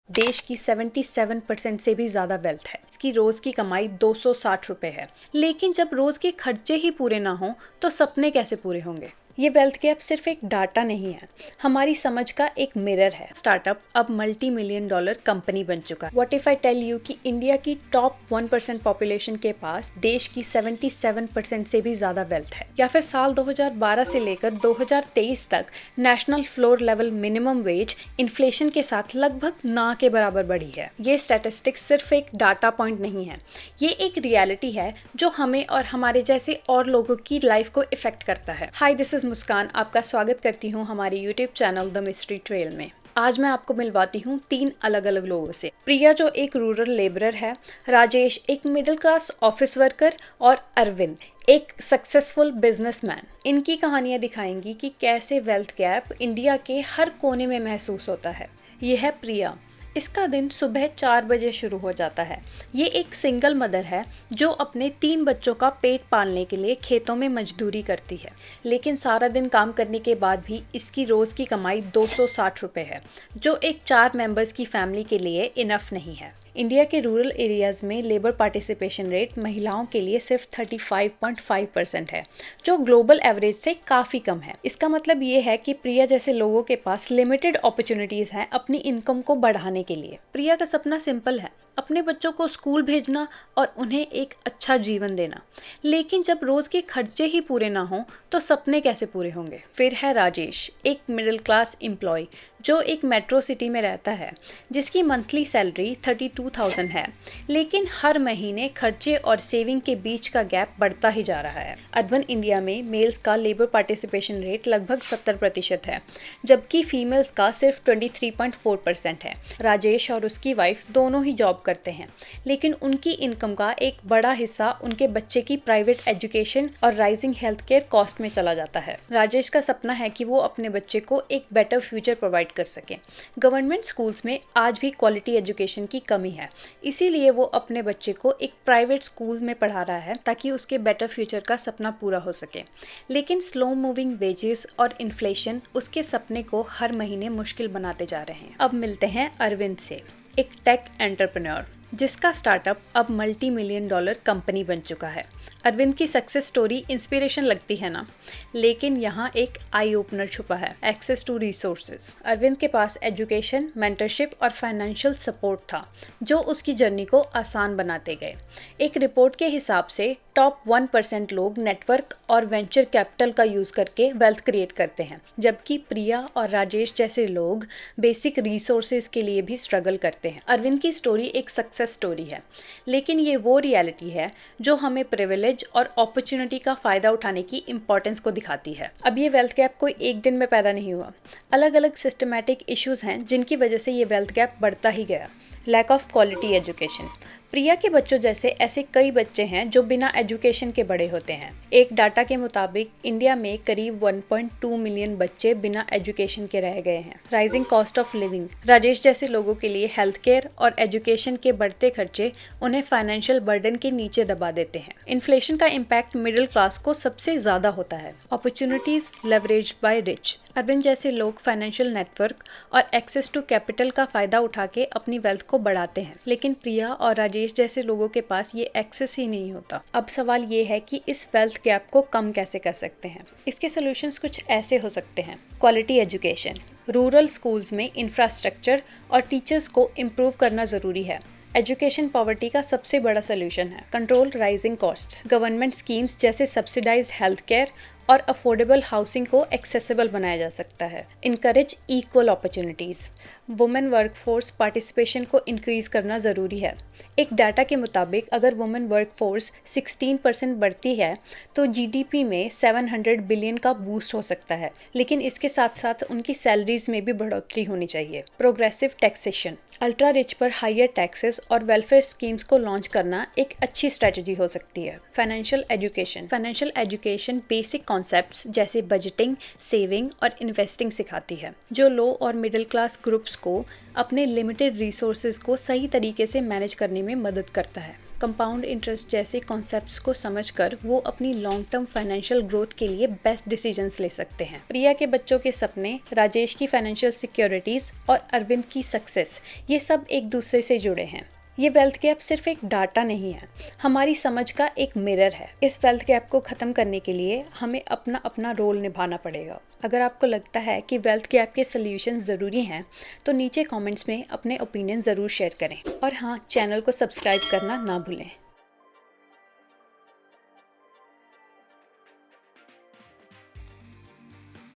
देश की 77% से भी ज़्यादा वेल्थ है। इसकी रोज़ की कमाई 260 रुपए है। लेकिन जब रोज़ के खर्चे ही पूरे ना हों तो सपने कैसे पूरे होंगे? ये वेल्थ गैप सिर्फ एक डाटा नहीं है, हमारी समझ का एक मिरर है। स्टार्टअप अब मल्टी मिलियन डॉलर कंपनी बन चुका है। What if I tell you कि इंडिया की टॉप 1% पॉपुलेशन के पास देश की 77% से भी ज़्यादा वेल्थ है। या फिर साल 2012 से लेकर 2023 तक national floor level minimum wage inflation के साथ लगभग ना के बराबर बढ़ी है। ये स्टैटिस्टिक्स सिर्फ एक डाटा पॉइंट नहीं है, ये एक रियलिटी है जो हमें और हमारे जैसे और लोगों की लाइफ को इफेक्ट करता है। हाय, दिस इज मुस्कान, आपका स्वागत करती हूँ हमारे YouTube channel the mystery trail में। आज मैं आपको मिलवाती हूँ 3 अलग अलग लोगों से। प्रिया जो एक रूरल लेबरर है, राजेश एक मिडिल क्लास ऑफिस वर्कर और अरविंद एक सक्सेसफुल बिजनेसमैन। इनकी कहानियां दिखाएंगी कि कैसे वेल्थ गैप इंडिया के हर कोने में महसूस होता है। ये है प्रिया। इसका दिन सुबह 4 बजे शुरू हो जाता है। ये एक सिंगल मदर है जो अपने 3 बच्चों का पेट पालने के लिए खेतों में मजदूरी करती है। लेकिन सारा दिन काम करने के बाद भी इसकी रोज़ की कमाई 260 रुपए है, जो एक 4 मेंबर्स की फैमिली के लिए इनफ नहीं है। इंडिया के रूरल एरियाज़ में लेबर पार्टिसिपेशन रेट महिलाओं के लिए सिर्फ 35.5% है, जो ग्लोबल एवरेज से काफ़ी कम है। इसका मतलब ये है कि प्रिया जैसे लोगों के पास लिमिटेड अपॉर्चुनिटीज़ हैं अपनी इनकम को बढ़ाने के लिए। प्रिया का सपना सिंपल है, अपने बच्चों को स्कूल भेजना और उन्हें एक अच्छा जीवन देना। लेकिन जब रोज़ के खर्चे ही पूरे ना हों तो सपने कैसे पूरे होंगे? फिर है राजेश, एक मिडिल क्लास एम्प्लॉय जो एक मेट्रो सिटी में रहता है, जिसकी मंथली सैलरी 32,000 है। लेकिन हर महीने खर्चे और सेविंग के बीच का गैप बढ़ता ही जा रहा है। अर्बन इंडिया में मेल्स का लेबर पार्टिसिपेशन रेट लगभग 70% है, जबकि फीमेल्स का सिर्फ 23.4% है। राजेश और उसकी वाइफ दोनों ही जॉब करते हैं, लेकिन उनकी इनकम का एक बड़ा हिस्सा उनके बच्चे की प्राइवेट एजुकेशन और राइजिंग हेल्थ केयर कॉस्ट में चला जाता है। राजेश का सपना है कि वो अपने बच्चे को एक बेटर फ्यूचर प्रोवाइड कर सके। गवर्नमेंट स्कूल्स में आज भी क्वालिटी एजुकेशन की कमी है, इसीलिए वो अपने बच्चे को एक प्राइवेट स्कूल में पढ़ा रहा है ताकि उसके बेटर फ्यूचर का सपना पूरा हो सके। लेकिन स्लो मूविंग वेजेस और इन्फ्लेशन उसके सपने को हर महीने मुश्किल बनाते जा रहे हैं। अब मिलते हैं अरविंद से, एक टेक एंटरप्रेन्योर जिसका स्टार्टअप अब मल्टी मिलियन डॉलर कंपनी बन चुका है। अरविंद की सक्सेस स्टोरी इंस्पिरेशन लगती है ना, लेकिन यहाँ एक आई ओपनर छुपा है, एक्सेस टू रिसोर्सेज। अरविंद के पास एजुकेशन, मेंटरशिप और फाइनेंशियल सपोर्ट था जो उसकी जर्नी को आसान बनाते गए। एक रिपोर्ट के हिसाब से टॉप 1% लोग नेटवर्क और वेंचर कैपिटल का यूज करके वेल्थ क्रिएट करते हैं, जबकि प्रिया और राजेश जैसे लोग बेसिक रिसोर्सेज के लिए भी स्ट्रगल करते हैं। अरविंद की स्टोरी एक सक्सेस स्टोरी है, लेकिन ये वो रियलिटी है जो हमें प्रिविलेज और अपॉर्चुनिटी का फायदा उठाने की इंपॉर्टेंस को दिखाती है। अब ये वेल्थ गैप कोई एक दिन में पैदा नहीं हुआ, अलग अलग सिस्टमैटिक इश्यूज हैं जिनकी वजह से ये वेल्थ गैप बढ़ता ही गया। Lack of quality education. Priya के बच्चों जैसे ऐसे कई बच्चे हैं जो बिना एजुकेशन के बड़े होते हैं। एक डाटा के मुताबिक इंडिया में करीब 1.2 मिलियन बच्चे बिना एजुकेशन के रह गए हैं। Rising cost of living. Rajesh जैसे लोगों के लिए हेल्थ केयर और एजुकेशन के बढ़ते खर्चे उन्हें फाइनेंशियल बर्डन के नीचे दबा देते हैं। इन्फ्लेशन का इम्पैक्ट मिडिल क्लास को सबसे ज्यादा होता है। Opportunities leveraged by rich. Arvind जैसे लोग फाइनेंशियल नेटवर्क और एक्सेस टू कैपिटल का फायदा उठा के अपनी वेल्थ को बढ़ाते हैं, लेकिन प्रिया और राजेश जैसे लोगों के पास ये एक्सेस ही नहीं होता। अब सवाल ये है कि इस वेल्थ गैप को कम कैसे कर सकते हैं। इसके सॉल्यूशंस कुछ ऐसे हो सकते हैं। Quality education. रूरल स्कूल्स में इंफ्रास्ट्रक्चर और टीचर्स को इम्प्रूव करना जरूरी है। एजुकेशन पॉवर्टी का सबसे बड़ा सोल्यूशन है। Control rising costs. Government schemes जैसे सब्सिडाइज्ड हेल्थ केयर और अफोर्डेबल हाउसिंग को एक्सेसिबल बनाया जा सकता है। Encourage equal opportunities. Women workforce participation को इंक्रीज करना ज़रूरी है। एक डाटा के मुताबिक अगर वुमेन वर्कफोर्स 16% बढ़ती है तो जीडीपी में 700 बिलियन का बूस्ट हो सकता है, लेकिन इसके साथ साथ उनकी सैलरीज में भी बढ़ोतरी होनी चाहिए। Progressive taxation. अल्ट्रा रिच पर हायर टैक्सेस और वेलफेयर स्कीम्स को लॉन्च करना एक अच्छी स्ट्रेटजी हो सकती है। फाइनेंशियल एजुकेशन बेसिक कॉन्सेप्ट्स जैसे बजटिंग, सेविंग और इन्वेस्टिंग सिखाती है, जो लो और मिडिल क्लास ग्रुप्स को अपने लिमिटेड रिसोर्सेज को सही तरीके से मैनेज करने में मदद करता है। कंपाउंड इंटरेस्ट जैसे कॉन्सेप्ट्स को समझकर वो अपनी लॉन्ग टर्म फाइनेंशियल ग्रोथ के लिए बेस्ट डिसीजंस ले सकते हैं। प्रिया के बच्चों के सपने, राजेश की फाइनेंशियल सिक्योरिटीज और अरविंद की सक्सेस, ये सब एक दूसरे से जुड़े हैं। ये वेल्थ गैप सिर्फ एक डाटा नहीं है, हमारी समझ का एक मिरर है। इस वेल्थ गैप को ख़त्म करने के लिए हमें अपना अपना रोल निभाना पड़ेगा। अगर आपको लगता है कि वेल्थ गैप के सॉल्यूशंस ज़रूरी हैं तो नीचे कमेंट्स में अपने ओपिनियन ज़रूर शेयर करें। और हाँ, चैनल को सब्सक्राइब करना ना भूलें।